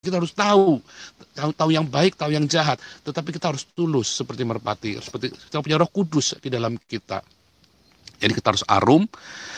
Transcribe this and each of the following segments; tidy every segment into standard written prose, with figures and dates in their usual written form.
Kita harus tahu yang baik, tahu yang jahat. Tetapi kita harus tulus seperti merpati, seperti kita punya Roh Kudus di dalam kita. Jadi kita harus arum,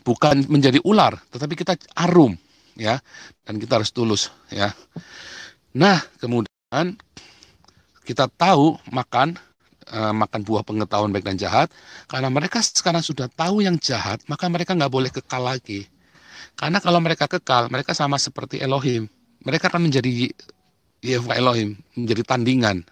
bukan menjadi ular, tetapi kita arum, ya. Dan kita harus tulus, ya. Nah, kemudian kita tahu makan buah pengetahuan baik dan jahat, karena mereka sekarang sudah tahu yang jahat, maka mereka nggak boleh kekal lagi. Karena kalau mereka kekal, mereka sama seperti Elohim. Mereka akan menjadi Yehova Elohim, menjadi tandingan.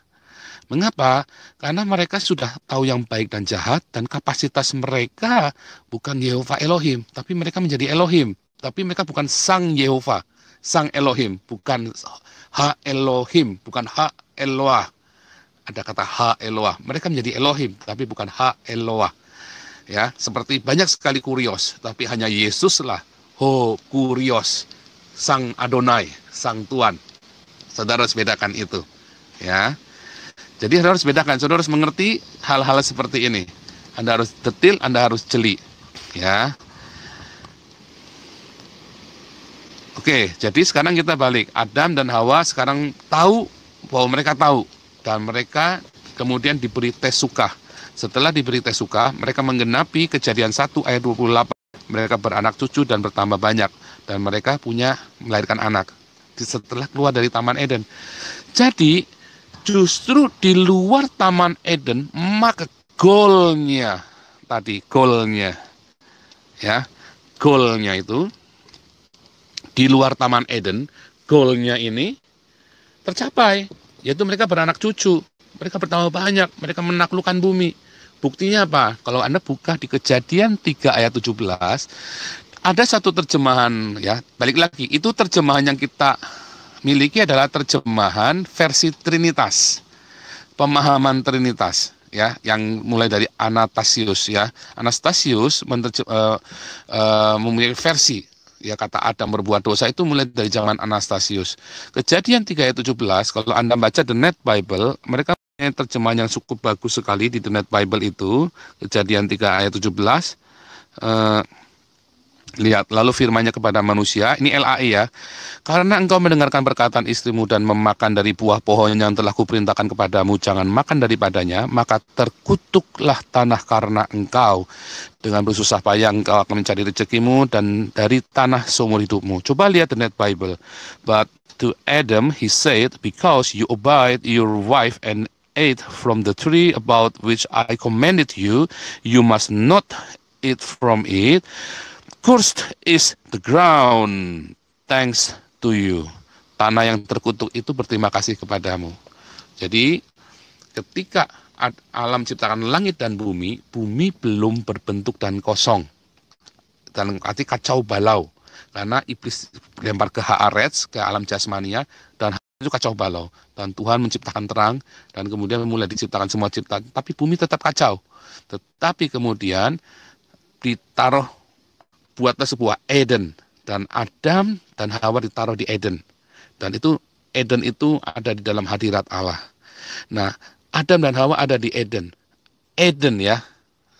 Mengapa? Karena mereka sudah tahu yang baik dan jahat, dan kapasitas mereka bukan Yehova Elohim, tapi mereka menjadi Elohim. Tapi mereka bukan Sang Yehova, Sang Elohim, bukan Ha Elohim, bukan Ha Eloah. Ada kata Ha Eloah. Mereka menjadi Elohim, tapi bukan Ha Eloah. Ya, seperti banyak sekali kurios, tapi hanya Yesuslah Ho Kurios, Sang Adonai, Sang Tuhan. Saudara harus bedakan itu, ya. Jadi Anda harus bedakan, saudara harus mengerti hal-hal seperti ini. Anda harus detil, Anda harus jeli, ya. Oke, jadi sekarang kita balik. Adam dan Hawa sekarang tahu bahwa mereka tahu, dan mereka kemudian diberi tes suka. Setelah diberi tes suka, mereka menggenapi Kejadian 1 ayat 28. Mereka beranak cucu dan bertambah banyak, dan mereka melahirkan anak setelah keluar dari Taman Eden. Jadi justru di luar Taman Eden, maka goalnya ya, goalnya itu di luar Taman Eden, goalnya ini tercapai, yaitu mereka beranak cucu, mereka bertambah banyak, mereka menaklukkan bumi. Buktinya apa? Kalau Anda buka di Kejadian 3 ayat 17, ada satu terjemahan, ya, balik lagi, itu terjemahan yang kita miliki adalah terjemahan versi Trinitas, pemahaman Trinitas, ya, yang mulai dari Anastasius, ya. Anastasius mempunyai versi, ya, kata Adam berbuat dosa itu mulai dari zaman Anastasius. Kejadian 3 ayat 17, kalau Anda baca The Net Bible, mereka punya terjemahan yang cukup bagus sekali di The Net Bible itu, Kejadian 3 ayat 17. Lihat, lalu firman-Nya kepada manusia, ini LAI, ya. Karena engkau mendengarkan perkataan istrimu dan memakan dari buah pohon yang telah kuperintahkan kepadamu, jangan makan daripadanya, maka terkutuklah tanah karena engkau. Dengan bersusah payah engkau akan mencari rezekimu dan dari tanah seumur hidupmu. Coba lihat The Net Bible. But to Adam he said, because you obeyed your wife and ate from the tree about which I commanded you, you must not eat from it. Cursed is the ground, thanks to you. Tanah yang terkutuk itu berterima kasih kepadamu. Jadi ketika alam ciptakan langit dan bumi, bumi belum berbentuk dan kosong. Dan arti kacau balau. Karena iblis lempar ke Haaretz, ke alam jasmania, dan itu kacau balau. Dan Tuhan menciptakan terang, dan kemudian mulai diciptakan semua ciptaan. Tapi bumi tetap kacau. Tetapi kemudian buatlah sebuah Eden, dan Adam dan Hawa ditaruh di Eden, dan itu Eden itu ada di dalam hadirat Allah. Nah, Adam dan Hawa ada di Eden, ya.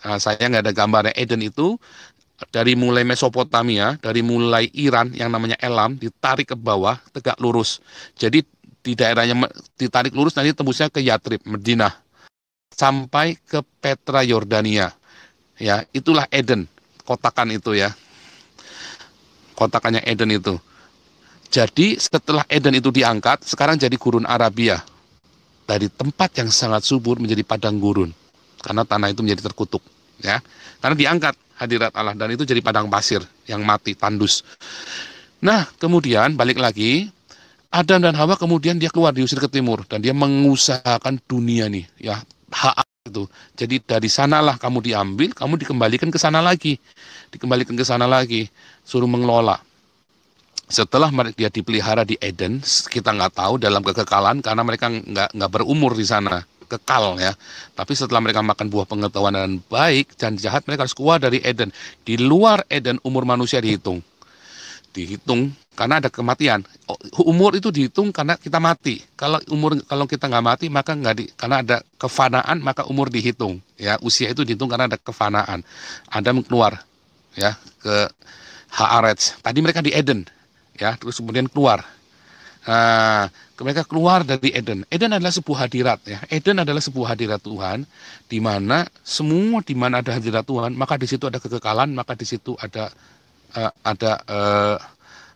Nah, saya nggak ada gambarnya. Eden itu dari mulai Mesopotamia, dari mulai Iran yang namanya Elam, ditarik ke bawah tegak lurus. Jadi di daerahnya ditarik lurus, nanti tembusnya ke Yatrib, Madinah, sampai ke Petra, Yordania. Ya, itulah Eden, kotakan itu, ya. Kotakannya Eden itu. Jadi setelah Eden itu diangkat, sekarang jadi gurun Arabia. Dari tempat yang sangat subur menjadi padang gurun. Karena tanah itu menjadi terkutuk, ya. Karena diangkat hadirat Allah, dan itu jadi padang pasir yang mati, tandus. Nah, kemudian balik lagi, Adam dan Hawa kemudian dia keluar, diusir ke timur, dan dia mengusahakan dunia nih, ya, hak itu. Jadi dari sanalah kamu diambil, kamu dikembalikan ke sana lagi. Suruh mengelola. Setelah dia dipelihara di Eden, kita nggak tahu dalam kekekalan, karena mereka nggak berumur di sana, kekal, ya. Tapi setelah mereka makan buah pengetahuan dan baik dan jahat, mereka harus keluar dari Eden. Di luar Eden umur manusia dihitung karena ada kematian. Umur itu dihitung karena kita mati. Kalau kita nggak mati, maka karena ada kefanaan, maka umur dihitung, ya. Usia itu dihitung karena ada kefanaan. Adam keluar, ya, ke Haaretz. Tadi mereka di Eden, ya, terus kemudian keluar. Nah, mereka keluar dari Eden. Eden adalah sebuah hadirat ya. Eden adalah sebuah hadirat Tuhan, di mana semua di mana ada hadirat Tuhan, maka di situ ada kekekalan, maka di situ ada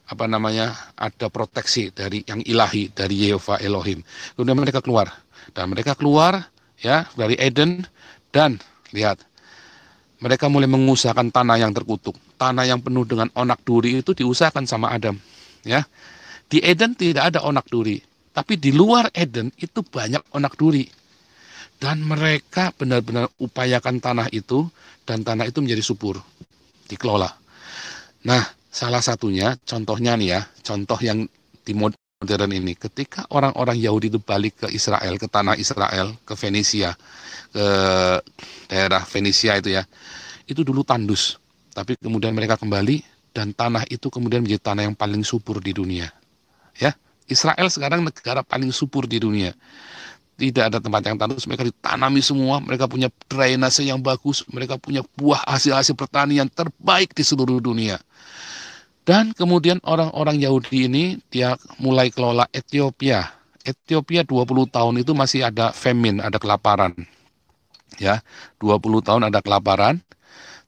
apa namanya? Ada proteksi dari yang ilahi, dari Yehova Elohim. Kemudian mereka keluar. Dan mereka keluar ya dari Eden, dan lihat, mereka mulai mengusahakan tanah yang terkutuk. Tanah yang penuh dengan onak duri itu diusahakan sama Adam, ya. Di Eden tidak ada onak duri, tapi di luar Eden itu banyak onak duri. Dan mereka benar-benar upayakan tanah itu, dan tanah itu menjadi subur, dikelola. Nah, salah satunya, contohnya nih ya, contoh yang di modern ini, ketika orang-orang Yahudi itu balik ke Israel, ke tanah Israel, ke Fenisia, ke daerah Fenisia itu dulu tandus. Tapi kemudian mereka kembali, dan tanah itu kemudian menjadi tanah yang paling subur di dunia. Ya, Israel sekarang negara paling subur di dunia. Tidak ada tempat yang tandus, mereka ditanami semua, mereka punya drainase yang bagus, mereka punya buah hasil-hasil pertanian terbaik di seluruh dunia. Dan kemudian orang-orang Yahudi ini, dia mulai kelola Ethiopia. Ethiopia 20 tahun itu masih ada famine, ada kelaparan. Ya, 20 tahun ada kelaparan,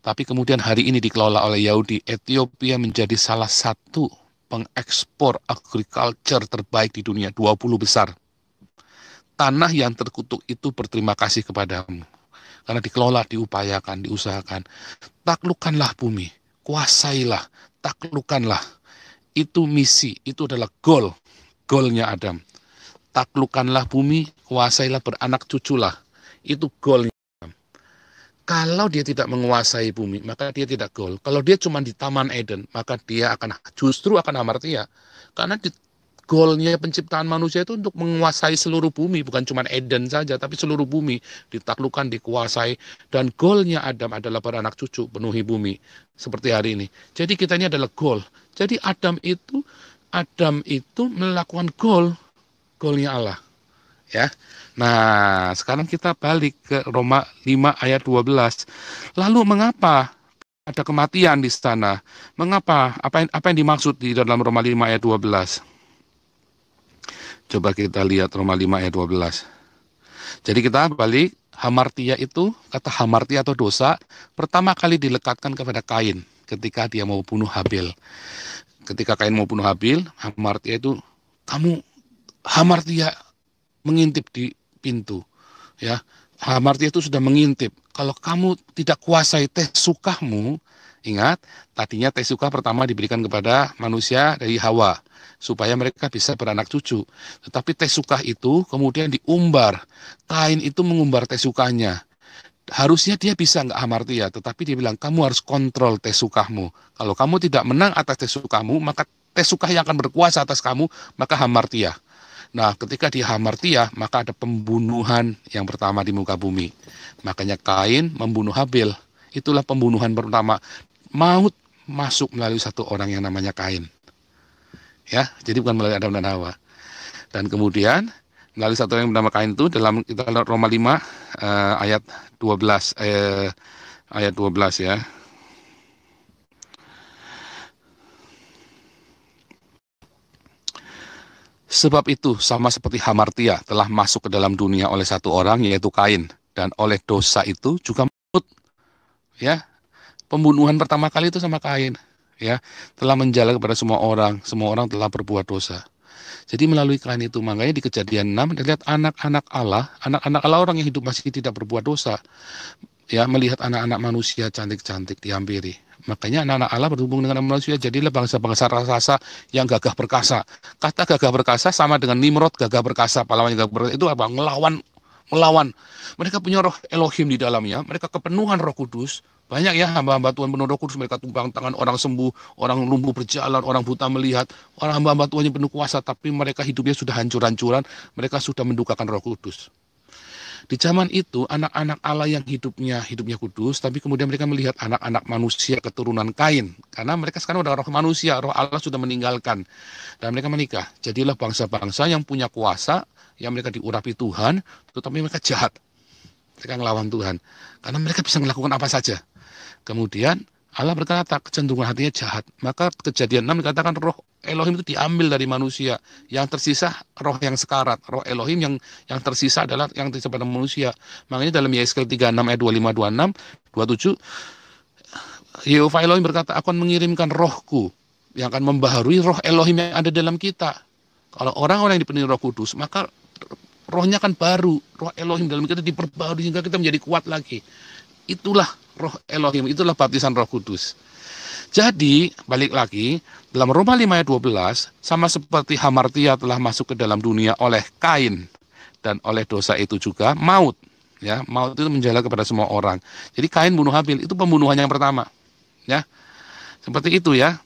tapi kemudian hari ini dikelola oleh Yahudi. Ethiopia menjadi salah satu pengekspor agriculture terbaik di dunia, 20 besar. Tanah yang terkutuk itu berterima kasih kepadamu, karena dikelola, diupayakan, diusahakan. Taklukkanlah bumi, kuasailah, taklukkanlah. Itu misi, itu adalah goalnya Adam. Taklukkanlah bumi, kuasailah, beranak cuculah. Itu goalnya. Kalau dia tidak menguasai bumi, maka dia tidak goal. Kalau dia cuma di Taman Eden, maka dia justru akan hamartia. Karena goalnya penciptaan manusia itu untuk menguasai seluruh bumi, bukan cuma Eden saja, tapi seluruh bumi ditaklukkan, dikuasai. Dan goalnya Adam adalah beranak cucu, penuhi bumi, seperti hari ini. Jadi kita ini adalah goal. Jadi Adam itu melakukan goalnya Allah. Ya. Nah, sekarang kita balik ke Roma 5 ayat 12. Lalu mengapa ada kematian di sana? Mengapa? Apa yang dimaksud di dalam Roma 5 ayat 12? Coba kita lihat Roma 5 ayat 12. Jadi kita balik, hamartia itu, kata hamartia atau dosa, pertama kali dilekatkan kepada Kain ketika dia mau bunuh Habil. Ketika Kain mau bunuh Habil, hamartia itu, kamu hamartia mengintip di pintu, ya. Hamartia itu sudah mengintip. Kalau kamu tidak kuasai teh sukahmu, ingat, tadinya teh sukah pertama diberikan kepada manusia dari Hawa, supaya mereka bisa beranak cucu. Tetapi teh sukah itu kemudian diumbar. Kain itu mengumbar teh sukahnya. Harusnya dia bisa nggak hamartia, tetapi dia bilang, kamu harus kontrol teh sukahmu. Kalau kamu tidak menang atas teh sukahmu, maka teh sukah yang akan berkuasa atas kamu, maka hamartia. Nah, ketika di hamartia, maka ada pembunuhan yang pertama di muka bumi. Makanya Kain membunuh Habil. Itulah pembunuhan pertama. Maut masuk melalui satu orang yang namanya Kain. Ya, jadi bukan melalui Adam dan Hawa. Dan kemudian melalui satu orang yang bernama Kain itu dalam kita Roma 5 ayat 12 ayat 12 ya. Sebab itu sama seperti hamartia telah masuk ke dalam dunia oleh satu orang, yaitu Kain, dan oleh dosa itu juga maut. Ya, pembunuhan pertama kali itu sama Kain, ya, telah menjalar kepada semua orang telah berbuat dosa. Jadi melalui Kain itu, makanya di Kejadian 6 lihat anak-anak Allah orang yang hidup masih tidak berbuat dosa, ya, melihat anak-anak manusia cantik-cantik dihampiri. Makanya anak-anak Allah berhubung dengan manusia, jadilah bangsa-bangsa raksasa yang gagah perkasa. Kata gagah perkasa sama dengan Nimrod gagah perkasa, pahlawan gagah perkasa itu apa? Melawan. Mereka punya roh Elohim di dalamnya, mereka kepenuhan Roh Kudus. Banyak ya hamba-hamba Tuhan penuh Roh Kudus, mereka tumpang tangan orang sembuh, orang lumpuh berjalan, orang buta melihat, orang hamba-hamba Tuhan yang penuh kuasa, tapi mereka hidupnya sudah hancur-hancuran, mereka sudah mendukakan Roh Kudus. Di zaman itu, anak-anak Allah yang hidupnya kudus, tapi kemudian mereka melihat anak-anak manusia keturunan Kain. Karena mereka sekarang udah roh manusia, roh Allah sudah meninggalkan. Dan mereka menikah. Jadilah bangsa-bangsa yang punya kuasa, yang mereka diurapi Tuhan, tetapi mereka jahat. Mereka ngelawan Tuhan. Karena mereka bisa melakukan apa saja. Kemudian Allah berkata kecenderungan hatinya jahat. Maka Kejadian 6 dikatakan roh Elohim itu diambil dari manusia. Yang tersisa roh yang sekarat. Roh Elohim yang tersisa adalah yang tersisa pada manusia. Makanya dalam Yeskel 36 ayat 25, 26, 27, Yehova Elohim berkata, aku akan mengirimkan rohku yang akan membaharui roh Elohim yang ada dalam kita. Kalau orang-orang yang dipenuhi Roh Kudus, maka rohnya akan baru. Roh Elohim dalam kita diperbarui sehingga kita menjadi kuat lagi. Itulah roh Elohim, itulah baptisan Roh Kudus. Jadi, balik lagi, dalam Roma 5 ayat 12, sama seperti hamartia telah masuk ke dalam dunia oleh Kain, dan oleh dosa itu juga maut. Ya, maut itu menjala kepada semua orang. Jadi Kain bunuh Habil, itu pembunuhan yang pertama. Ya, seperti itu ya.